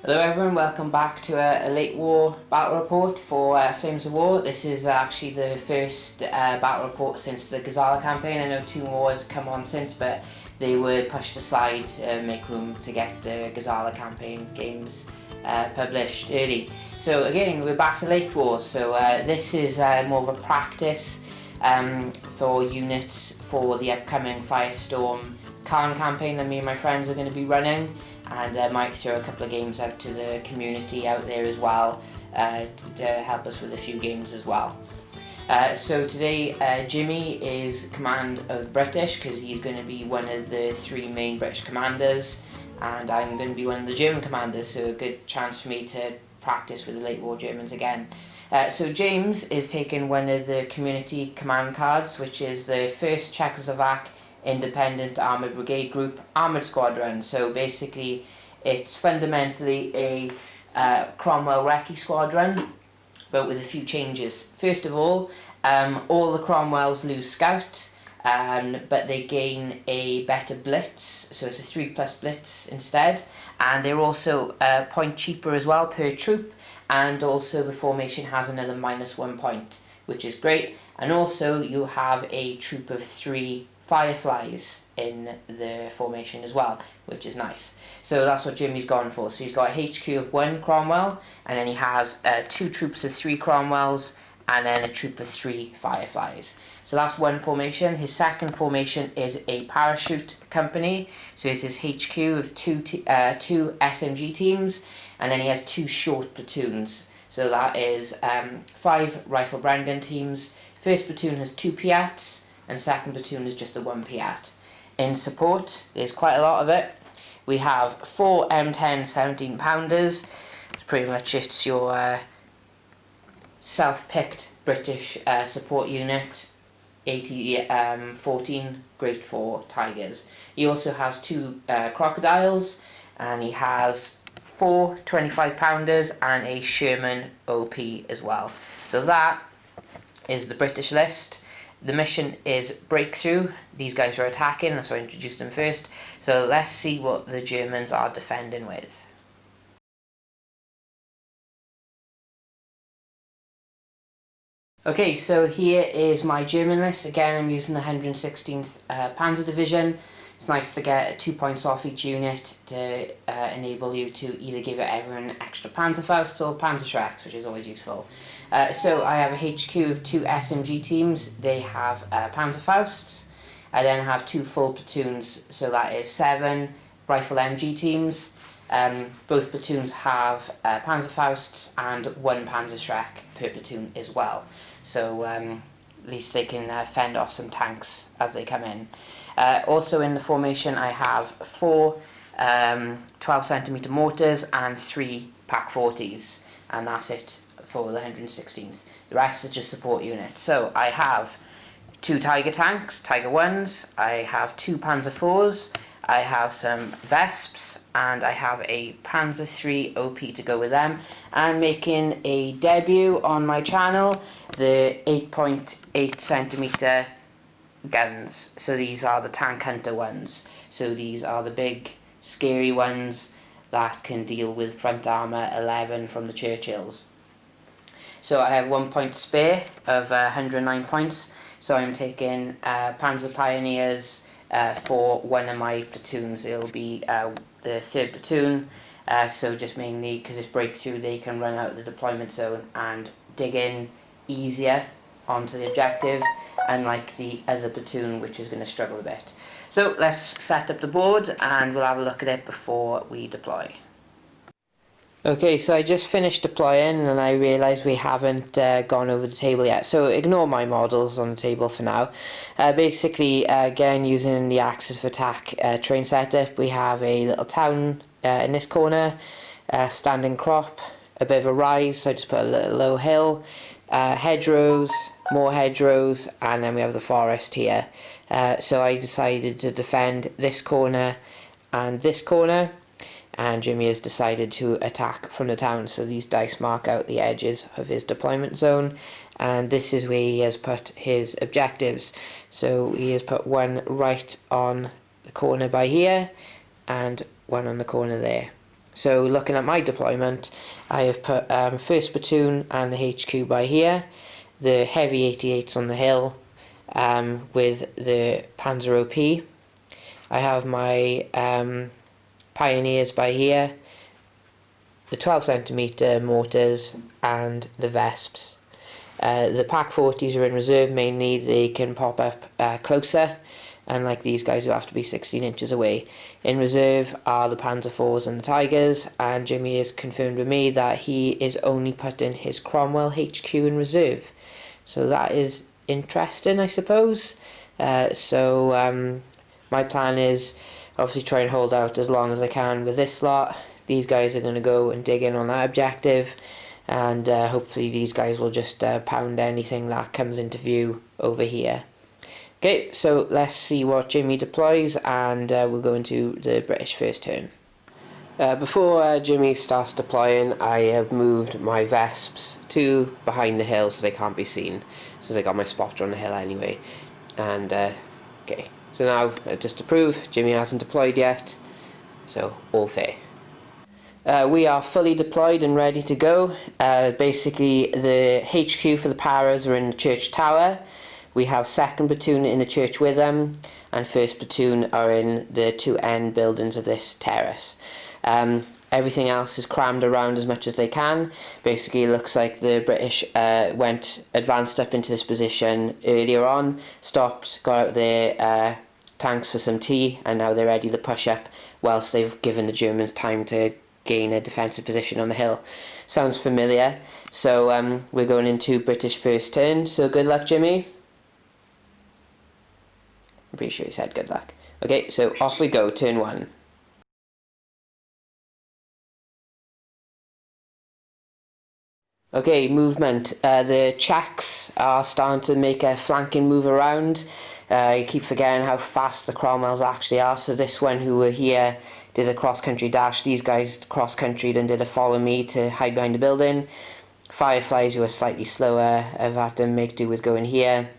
Hello everyone, welcome back to a late war battle report for Flames of War. This is actually the first battle report since the Gazala campaign. I know 2 more has come on since, but they were pushed aside to make room to get the Gazala campaign games published early. So again, we're back to late war, so this is more of a practice for units for the upcoming Firestorm Caen campaign that me and my friends are going to be running, and might throw a couple of games out to the community out there as well to help us with a few games as well. So today Jimmi is command of the British because he's going to be one of the 3 main British commanders, and I'm going to be one of the German commanders, so a good chance for me to practice with the late war Germans again. So James is taking one of the community command cards, which is the 1st Czechoslovak Independent Armoured Brigade Group Armoured Squadron. So basically it's fundamentally a Cromwell Recce Squadron, but with a few changes. First of all the Cromwells lose Scout, but they gain a better Blitz, so it's a 3+ Blitz instead, and they're also a point cheaper as well per troop, and also the formation has another -1 point, which is great. And also you have a troop of 3 Fireflies in the formation as well, which is nice. So that's what Jimmi's gone for. So he's got a HQ of 1 Cromwell, and then he has 2 troops of 3 Cromwells, and then a troop of 3 Fireflies. So that's one formation. His second formation is a Parchute Company. So it's his HQ of 2 SMG teams, and then he has 2 short platoons. So that is 5 Rifle Brendan teams. First platoon has 2 Piats, and second platoon is just the 1 Piat. In support, there's quite a lot of it. We have 4 M10 17 pounders. It's pretty much just your self-picked British support unit. 14 grade 4 Tigers. He also has 2 crocodiles, and he has 4 25 pounders and a Sherman OP as well. So that is the British list. The mission is Breakthrough. These guys are attacking, that's why I introduced them first. So let's see what the Germans are defending with. Okay, so here is my German list. Again, I'm using the 116th Panzer Division. It's nice to get 2 points off each unit to enable you to either give everyone extra Panzerfausts or Panzerschrecks, which is always useful. So I have a HQ of 2 SMG teams. They have Panzerfausts. I then have 2 full platoons, so that is 7 Rifle MG teams. Both platoons have Panzerfausts and 1 Panzerschreck per platoon as well. So at least they can fend off some tanks as they come in. Also in the formation I have 4 12cm mortars and 3 Pak-40s, and that's it for the 116th. The rest are just support units. So I have 2 Tiger tanks, Tiger 1s, I have 2 Panzer 4s, I have some Vesps, and I have a Panzer 3 OP to go with them. And making a debut on my channel, the 8.8cm guns. So these are the Tank Hunter ones. So these are the big scary ones that can deal with front armour 11 from the Churchills. So I have 1 point spare of 109 points, so I'm taking Panzer Pioneers for one of my platoons. It'll be the 3rd platoon, so just mainly because it's Breakthrough, they can run out of the deployment zone and dig in easier onto the objective, unlike the other platoon, which is going to struggle a bit. So let's set up the board and we'll have a look at it before we deploy. Okay, so I just finished deploying and I realised we haven't gone over the table yet, so ignore my models on the table for now. Basically, again, using the axis of attack train setup, we have a little town in this corner, standing crop, a bit of a rise, so I just put a little low hill, hedgerows, more hedgerows, and then we have the forest here. So I decided to defend this corner and this corner, and Jimmi has decided to attack from the town. So these dice mark out the edges of his deployment zone, and this is where he has put his objectives. So he has put one right on the corner by here and one on the corner there. So looking at my deployment, I have put 1st Platoon and the HQ by here, the heavy 88s on the hill with the Panzer OP. I have my Pioneers by here, the 12cm mortars and the Vesps. The Pak 40s are in reserve mainly. They can pop up closer, unlike these guys who have to be 16 inches away. In reserve are the Panzer 4s and the Tigers, and Jimmy has confirmed with me that he is only putting his Cromwell HQ in reserve. So that is interesting, I suppose. My plan is obviously try and hold out as long as I can with this lot. These guys are going to go and dig in on that objective, and hopefully these guys will just pound anything that comes into view over here. Okay, so let's see what Jimmy deploys, and we'll go into the British first turn. Before Jimmy starts deploying, I have moved my Vesps to behind the hill so they can't be seen, since I got my spotter on the hill anyway. And okay, so now just to prove, Jimmy hasn't deployed yet, so all fair. We are fully deployed and ready to go. Basically, the HQ for the Paras are in the church tower. We have 2nd Platoon in the church with them, and 1st Platoon are in the two end buildings of this terrace. Everything else is crammed around as much as they can. Basically, it looks like the British advanced up into this position earlier on, stopped, got out their tanks for some tea, and now they're ready to push up whilst they've given the Germans time to gain a defensive position on the hill. Sounds familiar. So we're going into British first turn, so good luck, Jimmy. I'm pretty sure he said good luck. Okay, so off we go, turn 1. Okay, movement. The Czechs are starting to make a flanking move around. You keep forgetting how fast the Cromwells actually are. So this one who were here did a cross-country dash. These guys cross-countryed and did a follow me to hide behind the building. Fireflies, who are slightly slower, have had to make do with going here.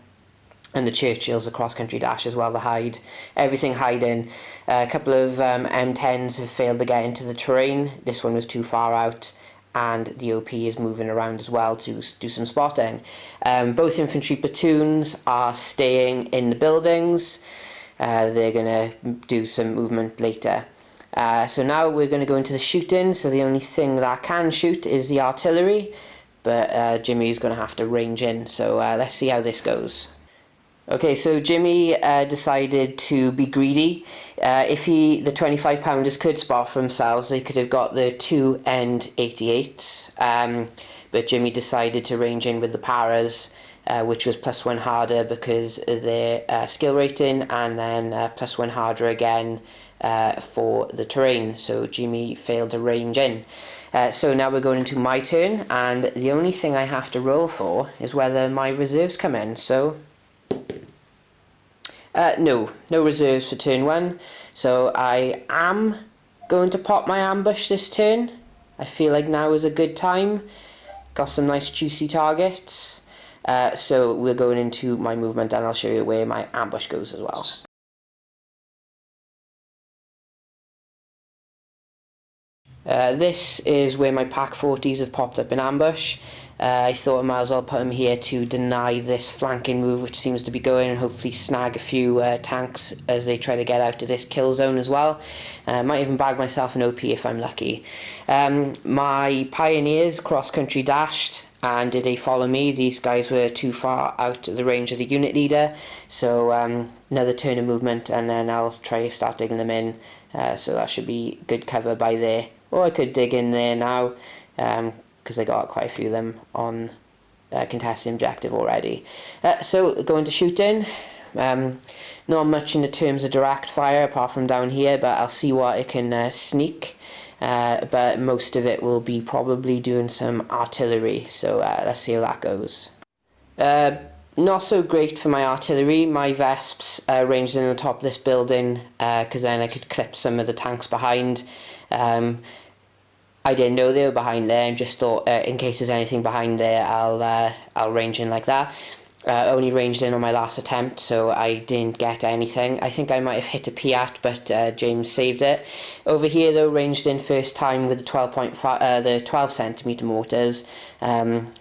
And the Churchills, a cross-country dash as well to hide. Everything hiding. A couple of M10s have failed to get into the terrain. This one was too far out. And the OP is moving around as well to do some spotting. Both infantry platoons are staying in the buildings. They're going to do some movement later. So now we're going to go into the shooting. So the only thing that I can shoot is the artillery. But Jimmy's going to have to range in. So let's see how this goes. Okay, so Jimmy decided to be greedy. If the 25-pounders could spot for themselves, they could have got the two end 88s. But Jimmy decided to range in with the Paras, which was +1 harder because of their skill rating, and then +1 harder again for the terrain. So Jimmy failed to range in. So now we're going into my turn, and the only thing I have to roll for is whether my reserves come in. So no reserves for turn 1, so I am going to pop my ambush this turn. I feel like now is a good time. Got some nice juicy targets. So we're going into my movement, and I'll show you where my ambush goes as well. This is where my Pak 40s have popped up in ambush. I thought I might as well put them here to deny this flanking move which seems to be going, and hopefully snag a few tanks as they try to get out of this kill zone as well. Might even bag myself an OP if I'm lucky. My Pioneers cross-country dashed and did a follow me. These guys were too far out of the range of the unit leader, so another turn of movement, and then I'll try to start digging them in. So that should be good cover by there. Or I could dig in there now, because I got quite a few of them on contested objective already. So going to shooting. Not much in the terms of direct fire apart from down here, but I'll see what I can sneak. But most of it will be probably doing some artillery, so let's see how that goes. Not so great for my artillery. My Vesps ranged in the top of this building, because then I could clip some of the tanks behind. I didn't know they were behind there, and just thought in case there's anything behind there, I'll range in like that. Only ranged in on my last attempt, so I didn't get anything. I think I might have hit a Piat, but James saved it. Over here though, ranged in first time with the 12cm mortars.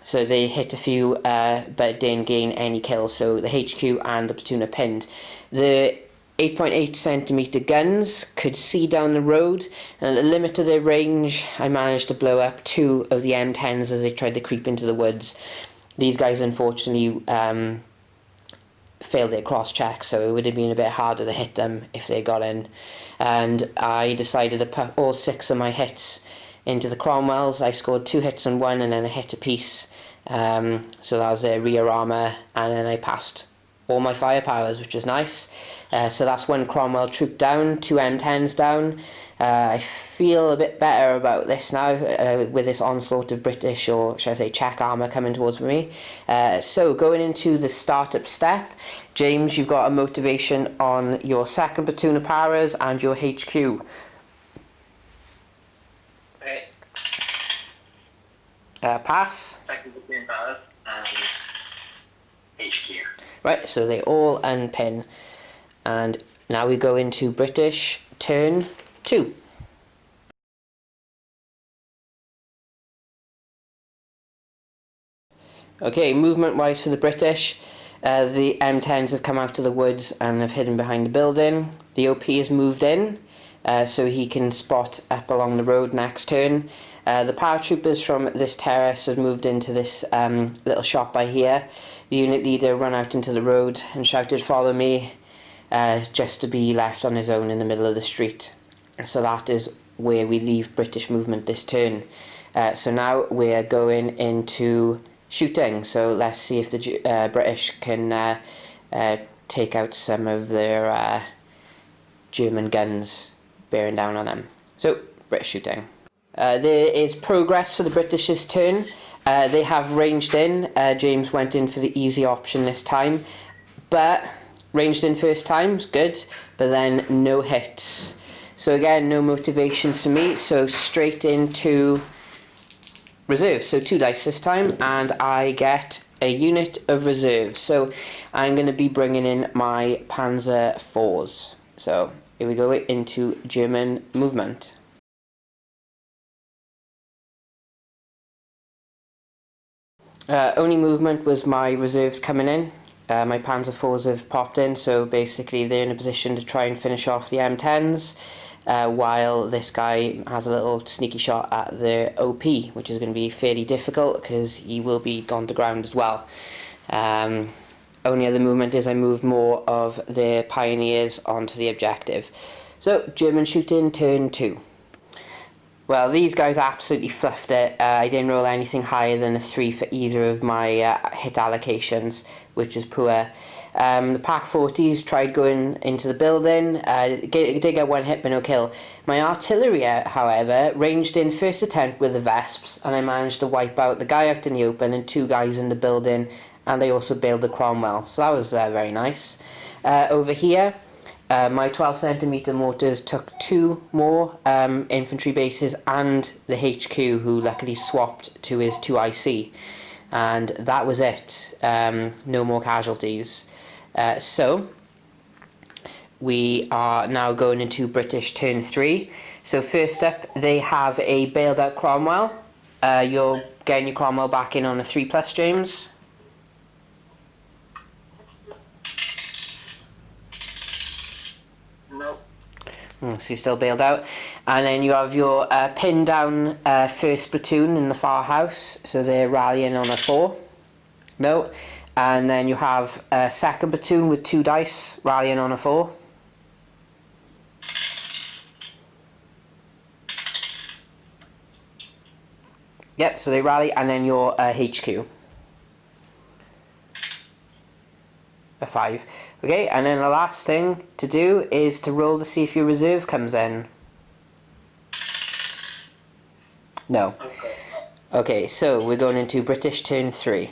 So they hit a few, but didn't gain any kills. So the HQ and the platoon are pinned. The 8.8cm guns could see down the road, and at the limit of their range, I managed to blow up 2 of the M10s as they tried to creep into the woods. These guys unfortunately failed their cross check, so it would have been a bit harder to hit them if they got in. And I decided to put all 6 of my hits into the Cromwells. I scored 2 hits on 1 and then a hit apiece. So that was their rear armour, and then I passed all my firepowers, which is nice. So that's 1 Cromwell troop down, 2 M10s down. I feel a bit better about this now, with this onslaught of British, or should I say Czech armour coming towards me. So going into the startup step, James, you've got a motivation on your 2nd platoon of powers and your HQ. Okay. Pass. 2nd platoon powers and HQ. Right, so they all unpin. And now we go into British turn 2. Okay, movement wise for the British, the M10s have come out of the woods and have hidden behind the building. The OP has moved in, so he can spot up along the road next turn. The paratroopers from this terrace have moved into this little shop by here. The unit leader ran out into the road and shouted, "Follow me," just to be left on his own in the middle of the street. So that is where we leave British movement this turn. So now we're going into shooting, so let's see if the British can take out some of their German guns bearing down on them. So, British shooting. There is progress for the British this turn. They have ranged in. James went in for the easy option this time, but ranged in first time is good, but then no hits. So again, no motivations for me, so straight into reserves. So 2 dice this time, and I get a unit of reserves. So I'm going to be bringing in my Panzer 4s. So here we go into German movement. Only movement was my reserves coming in. My Panzer 4s have popped in, so basically they're in a position to try and finish off the M10s, while this guy has a little sneaky shot at the OP, which is going to be fairly difficult because he will be gone to ground as well. Only other movement is I moved more of the Pioneers onto the objective. So, German shooting, turn 2. Well, these guys absolutely fluffed it. I didn't roll anything higher than a 3 for either of my hit allocations, which is poor. The Pak 40s tried going into the building. Did get 1 hit but no kill. My artillery, however, ranged in first attempt with the Vesps, and I managed to wipe out the guy out in the open and 2 guys in the building, and I also bailed the Cromwell, so that was very nice. Over here, my 12cm mortars took 2 more infantry bases and the HQ, who luckily swapped to his 2IC, and that was it. No more casualties. So we are now going into British turn 3. So first up, they have a bailed out Cromwell. You're getting your Cromwell back in on a 3+, James. Nope. So he's still bailed out. And then you have your pinned down first platoon in the far house, so they're rallying on a 4. No. And then you have a 2nd platoon with 2 dice rallying on a 4. Yep, so they rally, and then your HQ. A 5. Okay, and then the last thing to do is to roll to see if your reserve comes in. No. Okay, so we're going into British turn 3.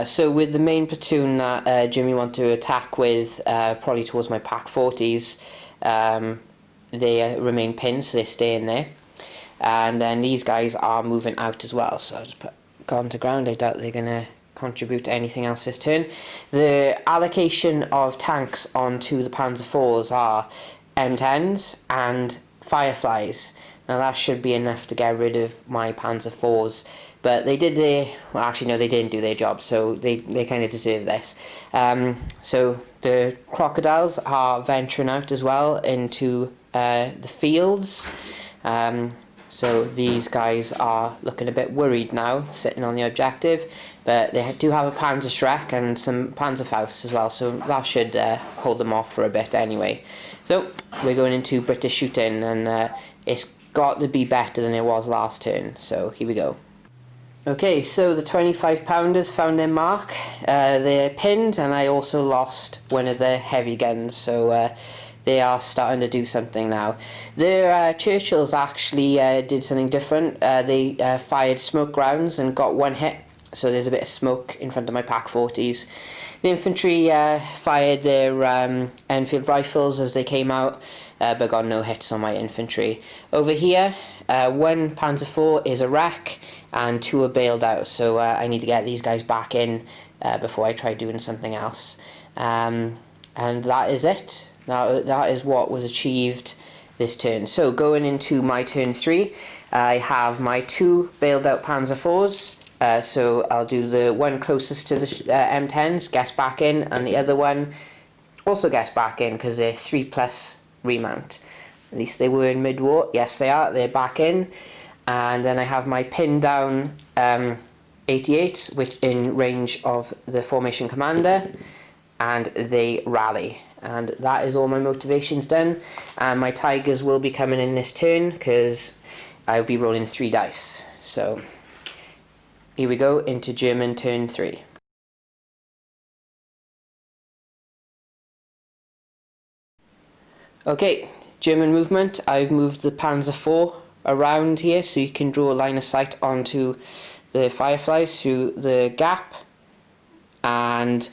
So with the main platoon that Jimmi want to attack with, probably towards my Pak 40s, they remain pinned, so they stay in there. and then these guys are moving out as well. So I'll just put gone to ground. I doubt they're going to contribute to anything else this turn. The allocation of tanks onto the Panzer IVs are M10s and Fireflies. Now that should be enough to get rid of my Panzer IVs, but they did well actually no, they didn't do their job, so they kind of deserve this. So the Crocodiles are venturing out as well into the fields. So these guys are looking a bit worried now, sitting on the objective, but they do have a Panzer Shrek and some Panzerfaust as well, so that should hold them off for a bit anyway. So we're going into British shooting, and it's got to be better than it was last turn, so here we go. Okay, so the 25 pounders found their mark. They're pinned, and I also lost one of the heavy guns, so they are starting to do something now. Their Churchills actually did something different. They fired smoke rounds and got one hit, so there's a bit of smoke in front of my Pak 40s. The infantry fired their Enfield rifles as they came out, but got no hits on my infantry. Over here, one Panzer IV is a wreck and two are bailed out, so I need to get these guys back in before I try doing something else. And that is it. Now that is what was achieved this turn. So going into my turn 3, I have my two bailed out Panzer IVs. So I'll do the one closest to the M10s, gets back in, and the other one also gets back in because they're 3+ remount. At least they were in mid-war. Yes, they are. They're back in. And then I have my pinned down 88s, which in range of the formation commander, and they rally. And that is all my motivations done. And my Tigers will be coming in this turn because I'll be rolling 3 dice. So here we go into German turn 3. Okay, German movement. I've moved the Panzer IV around here so you can draw a line of sight onto the Fireflies through the gap. And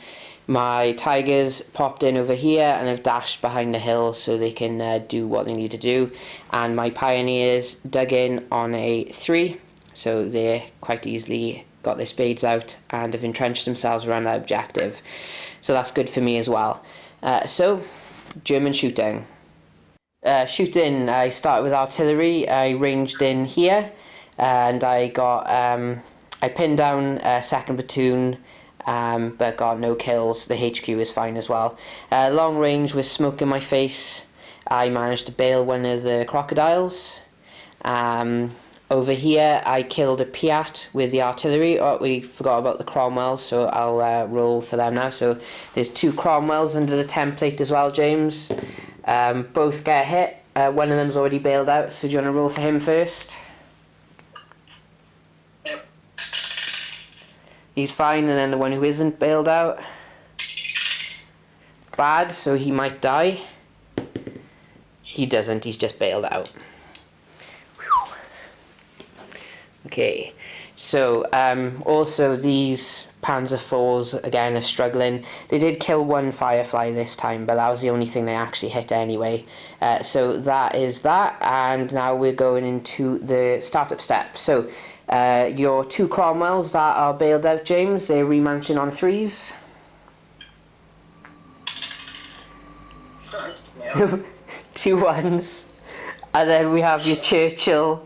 my Tigers popped in over here and have dashed behind the hill so they can do what they need to do. And my Pioneers dug in on a 3, so they quite easily got their spades out and have entrenched themselves around that objective. So that's good for me as well. So, German shooting. Shooting, I started with artillery. I ranged in here, and I got I pinned down a 2nd platoon, but got no kills. The HQ is fine as well. Long range with smoke in my face, I managed to bail one of the Crocodiles. Over here I killed a Piat with the artillery. Oh, we forgot about the Cromwells, so I'll roll for them now. So there's 2 Cromwells under the template as well, James. Both get hit. One of them's already bailed out, so do you want to roll for him first? Yep. He's fine, and then the one who isn't bailed out. Bad, so he might die. He doesn't, he's just bailed out. Whew. Okay, so also these Panzer IVs again are struggling. They did kill one Firefly this time, but that was the only thing they actually hit anyway. So that is that, and now we're going into the startup step. So your 2 Cromwells that are bailed out, James, they're remounting on 3s. Yeah. 2 1s, and then we have your Churchill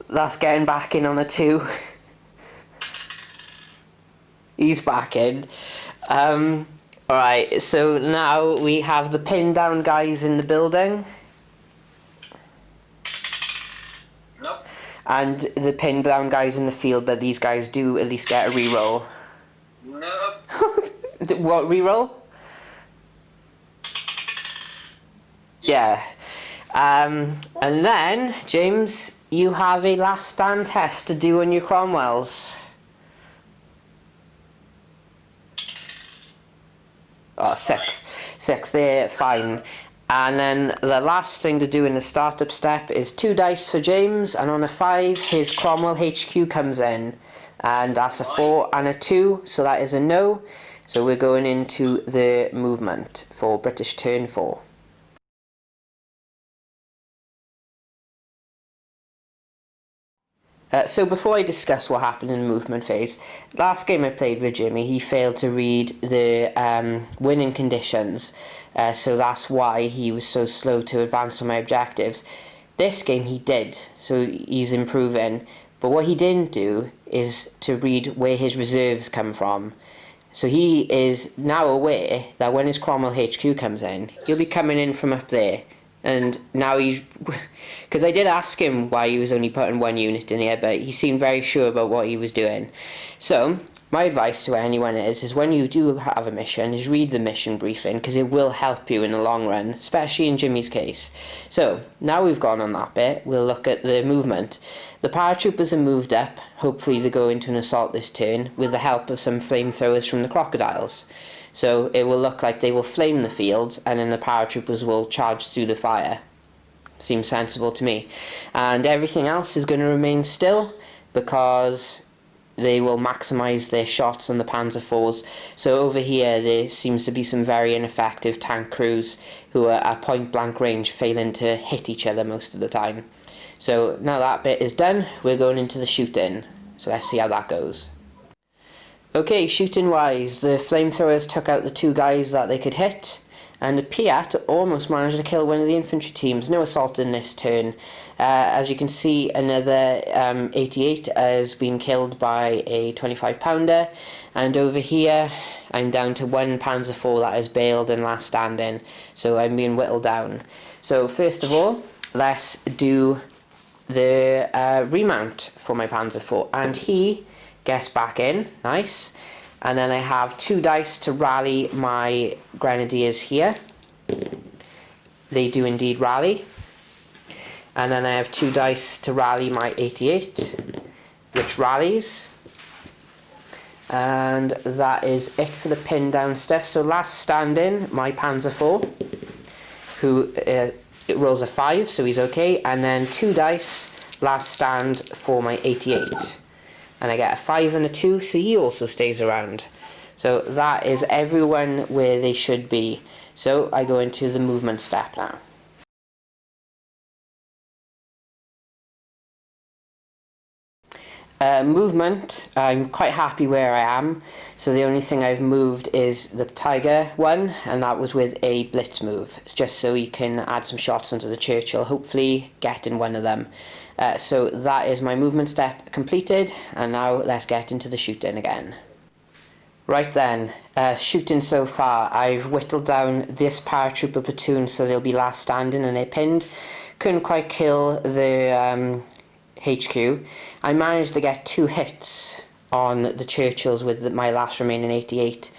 that's getting back in on a 2. He's back in. Alright, so now we have the pinned down guys in the building. Nope. And the pinned down guys in the field, but these guys do at least get a reroll. Nope. What, reroll? Yeah. And then, James, you have a last stand test to do on your Cromwells. Oh, 6, they're fine. And then the last thing to do in the startup step is 2 dice for James, and on a 5 his Cromwell HQ comes in, and that's a 4 and a 2, so that is a no. So we're going into the movement for British turn 4. So before I discuss what happened in the movement phase, last game I played with Jimmy, he failed to read the winning conditions, so that's why he was so slow to advance on my objectives. This game he did, so he's improving, but what he didn't do is to read where his reserves come from. So he is now aware that when his Cromwell HQ comes in, he'll be coming in from up there. And now he's... Because I did ask him why he was only putting one unit in here, but he seemed very sure about what he was doing. So, my advice to anyone is when you do have a mission, is read the mission briefing, because it will help you in the long run, especially in Jimmy's case. So, now we've gone on that bit, we'll look at the movement. The paratroopers are moved up, hopefully they go into an assault this turn, with the help of some flamethrowers from the crocodiles. So it will look like they will flame the fields and then the paratroopers will charge through the fire. Seems sensible to me. And everything else is going to remain still because they will maximise their shots on the Panzer IVs. So over here there seems to be some very ineffective tank crews who are at point blank range, failing to hit each other most of the time. So now that bit is done, we're going into the shooting. So let's see how that goes. Okay, shooting wise, the flamethrowers took out the two guys that they could hit, and the Piat almost managed to kill one of the infantry teams. No assault in this turn. As you can see, another 88 has been killed by a 25 pounder, and over here I'm down to one Panzer IV that is bailed and last standing, so I'm being whittled down. So first of all, let's do the remount for my Panzer IV, and he gets back in, nice. And then I have 2 dice to rally my grenadiers here. They do indeed rally. And then I have 2 dice to rally my 88, which rallies. And that is it for the pin down stuff. So last standing, my Panzer IV, who it rolls a 5, so he's okay. And then 2 dice, last stand for my 88. And I get a 5 and a 2, so he also stays around. So that is everyone where they should be. So I go into the movement step now. Movement, I'm quite happy where I am. So the only thing I've moved is the Tiger one, and that was with a blitz move. It's just so you can add some shots into the Churchill, hopefully get in one of them. So that is my movement step completed, and now let's get into the shooting again. Right then, shooting so far, I've whittled down this paratrooper platoon so they'll be last standing and they're pinned. Couldn't quite kill the HQ. I managed to get 2 hits on the Churchills with my last remaining 88,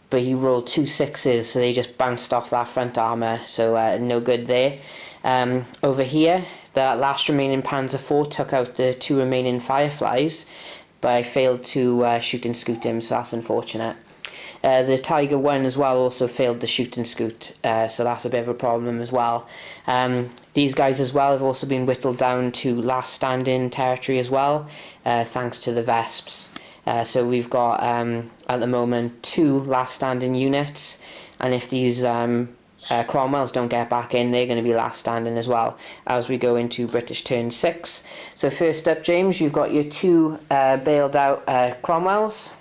but he rolled 2 6s, so they just bounced off that front armour, so no good there. Over here, the last remaining Panzer IV took out the 2 remaining Fireflies, but I failed to shoot and scoot him, so that's unfortunate. The Tiger 1 as well also failed to shoot and scoot, so that's a bit of a problem as well. These guys as well have also been whittled down to last standing territory as well, thanks to the Vesps. So we've got at the moment 2 last standing units, and if these Cromwells don't get back in, they're going to be last standing as well as we go into British turn 6. So first up, James, you've got your 2 bailed out Cromwells.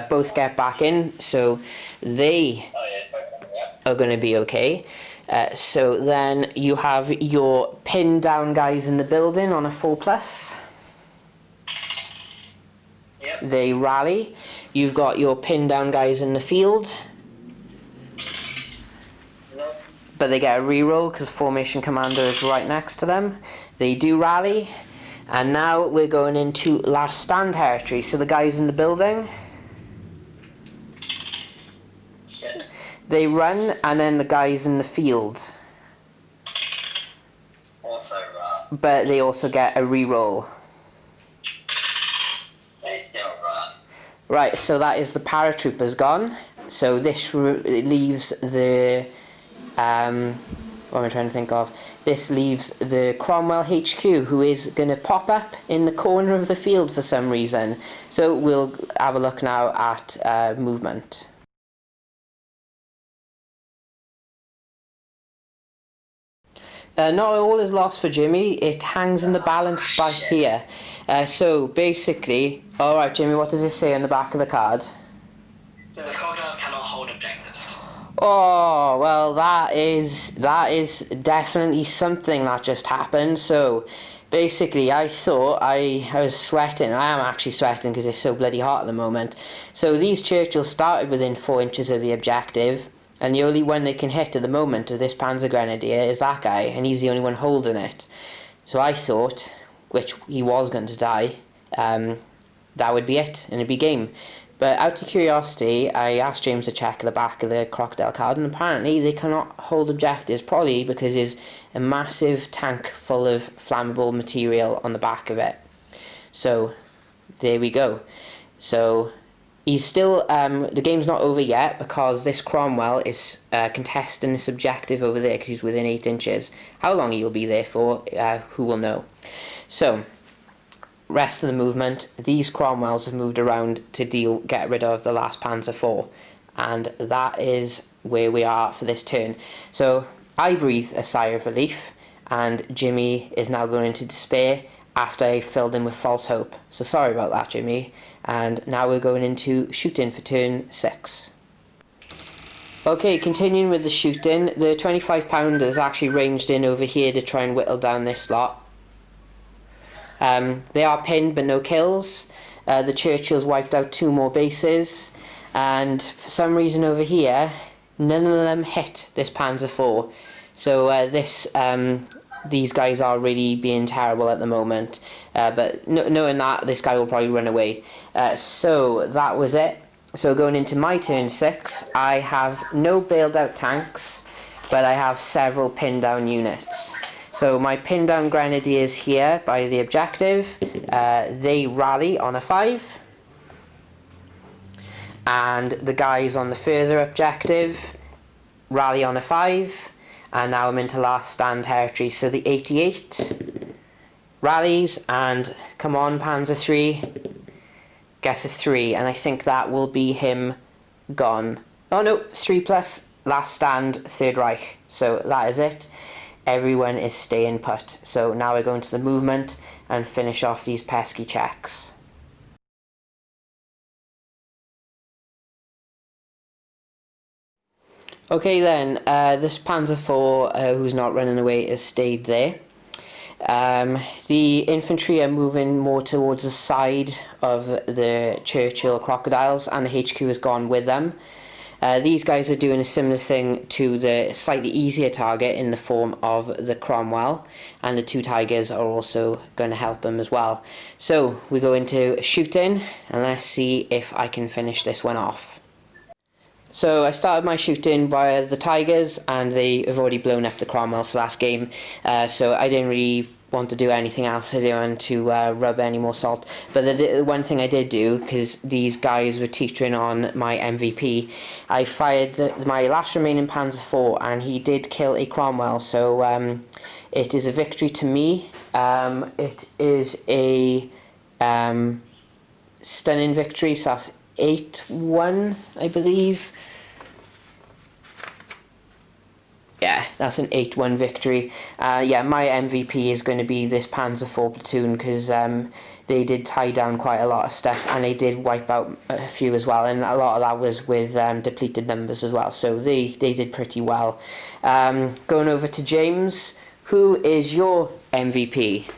Both get back in, so they are going to be okay. So then you have your pinned down guys in the building on a 4+. Yep. They rally. You've got your pinned down guys in the field, Nope. but they get a reroll because formation commander is right next to them. They do rally, and now we're going into last stand territory. So the guys in the building, Shit. they run, and then the guys in the field, Also, but they also get a reroll. they still run. Right, so that is the paratroopers gone. So this leaves the what am I trying to think of? This leaves the Cromwell HQ, who is going to pop up in the corner of the field for some reason. So we'll have a look now at movement. Not all is lost for Jimmy. It hangs in the balance by here. So basically, alright Jimmy, what does it say on the back of the card? So the crocodiles cannot hold objectives. Oh, well that is definitely something that just happened. So basically I thought I was sweating. I am actually sweating because it's so bloody hot at the moment. So these Churchills started within 4 inches of the objective, and the only one they can hit at the moment of this Panzergrenadier is that guy, and he's the only one holding it. So I thought, which he was going to die, that would be it, and it'd be game. But out of curiosity, I asked James to check the back of the crocodile card, and apparently they cannot hold objectives, probably because there's a massive tank full of flammable material on the back of it. So there we go. So he's still, the game's not over yet because this Cromwell is contesting this objective over there because he's within 8 inches. How long he'll be there for, who will know. So, rest of the movement, these Cromwells have moved around to get rid of the last Panzer IV. And that is where we are for this turn. So, I breathe a sigh of relief, and Jimmy is now going into despair after I filled him with false hope. So sorry about that, Jimmy. And now we're going into shooting for turn 6. Okay, continuing with the shooting, the 25-pounders actually ranged in over here to try and whittle down this lot. They are pinned but no kills. The Churchills wiped out 2 more bases, and for some reason over here, none of them hit this Panzer IV. So these guys are really being terrible at the moment, but knowing that, this guy will probably run away. So that was it. So going into my turn 6, I have no bailed out tanks, but I have several pinned down units. So my pinned down Grenadiers here by the objective, they rally on a 5. And the guys on the further objective rally on a 5. And now I'm into last stand territory. So the 88 rallies, and come on Panzer III, gets a 3, and I think that will be him gone. Oh no, 3 plus, last stand, Third Reich. So that is it. Everyone is staying put. So now we're going to the movement and finish off these pesky Czechs. Okay then, this Panzer IV, who's not running away, has stayed there. The infantry are moving more towards the side of the Churchill crocodiles, and the HQ has gone with them. These guys are doing a similar thing to the slightly easier target in the form of the Cromwell, and the 2 Tigers are also going to help them as well. So we go into shooting, and let's see if I can finish this one off. So I started my shooting by the Tigers, and they have already blown up the Cromwells last game, so I didn't really want to do anything else. I didn't want to rub any more salt. But the one thing I did do, because these guys were teetering on my MVP, I fired my last remaining Panzer IV, and he did kill a Cromwell, so it is a victory to me. It is a stunning victory, so that's 8-1, I believe. Yeah, that's an 8-1 victory. Yeah, my MVP is going to be this Panzer IV platoon, because they did tie down quite a lot of stuff, and they did wipe out a few as well, and a lot of that was with depleted numbers as well, so they did pretty well. Going over to James, who is your MVP?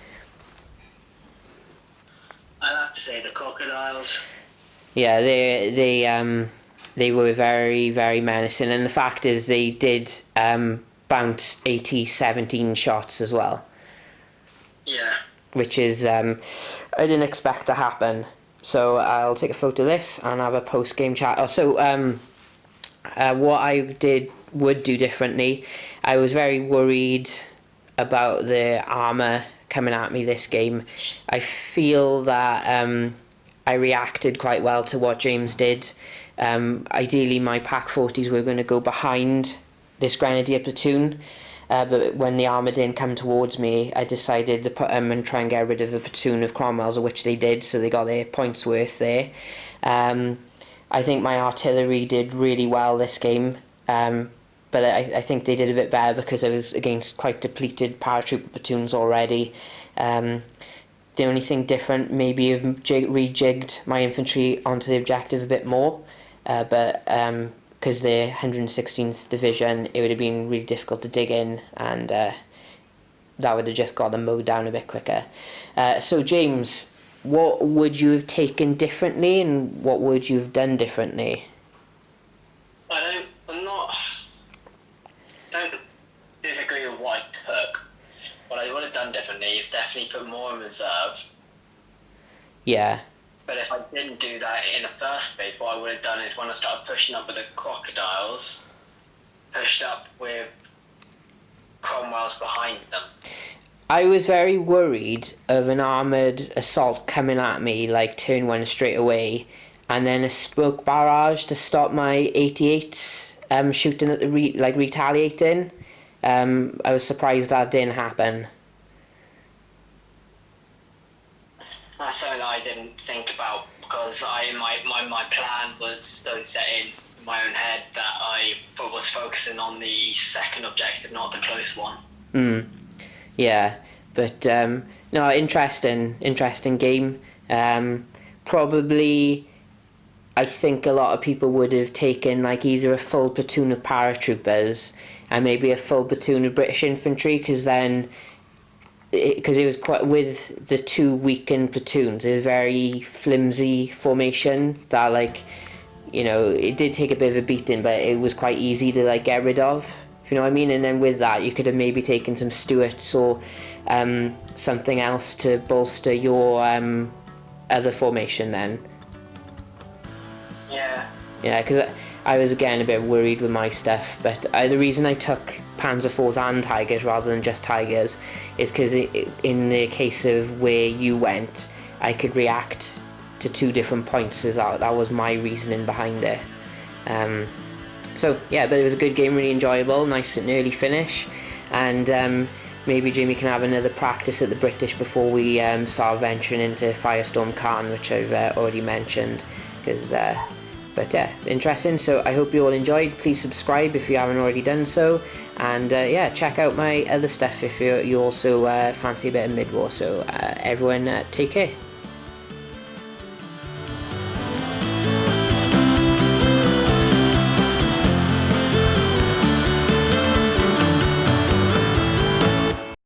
I'd have to say the crocodiles. Yeah, they were very, very menacing, and the fact is they did bounce 17 shots as well. Yeah. Which is, I didn't expect to happen. So I'll take a photo of this and have a post-game chat. Also, what I would do differently, I was very worried about the armour coming at me this game. I feel that I reacted quite well to what James did. Ideally my Pak 40s were going to go behind this Grenadier platoon, but when the armour didn't come towards me, I decided to put them and try and get rid of a platoon of Cromwells, which they did, so they got their points worth there. I think my artillery did really well this game. but I think they did a bit better because I was against quite depleted paratrooper platoons already. The only thing different, maybe have rejigged my infantry onto the objective a bit more, but because they're 116th Division, it would have been really difficult to dig in, and that would have just got them mowed down a bit quicker. So James, what would you have taken differently, and what would you have done differently? I don't disagree with what I took. What I would have done differently is definitely put more in reserve. Yeah. But if I didn't do that in the first place, what I would have done is when I started pushing up with the crocodiles, pushed up with Cromwells behind them. I was very worried of an armoured assault coming at me, like turn one straight away, and then a smoke barrage to stop my 88s shooting at the retaliating. I was surprised that didn't happen. That's something I didn't think about because my plan was so set in my own head that I was focusing on the second objective, not the close one. Yeah, but no, interesting game. Probably, I think a lot of people would have taken like either a full platoon of paratroopers and maybe a full platoon of British infantry, because then, because it was quite, with the two weakened platoons, it was very flimsy formation that, like, you know, it did take a bit of a beating, but it was quite easy to like get rid of, if you know what I mean. And then with that, you could have maybe taken some Stuarts or something else to bolster your other formation then. Yeah, because I was again a bit worried with my stuff, but the reason I took Panzer IVs and Tigers rather than just Tigers is because in the case of where you went, I could react to two different points. As that was my reasoning behind it. So yeah, but it was a good game, really enjoyable, nice and early finish, and maybe Jimmy can have another practice at the British before we start venturing into Firestorm Caen, which I've already mentioned, because but yeah, interesting. So I hope you all enjoyed. Please subscribe if you haven't already done so, and yeah, check out my other stuff if you also fancy a bit of mid-war. So everyone, take care.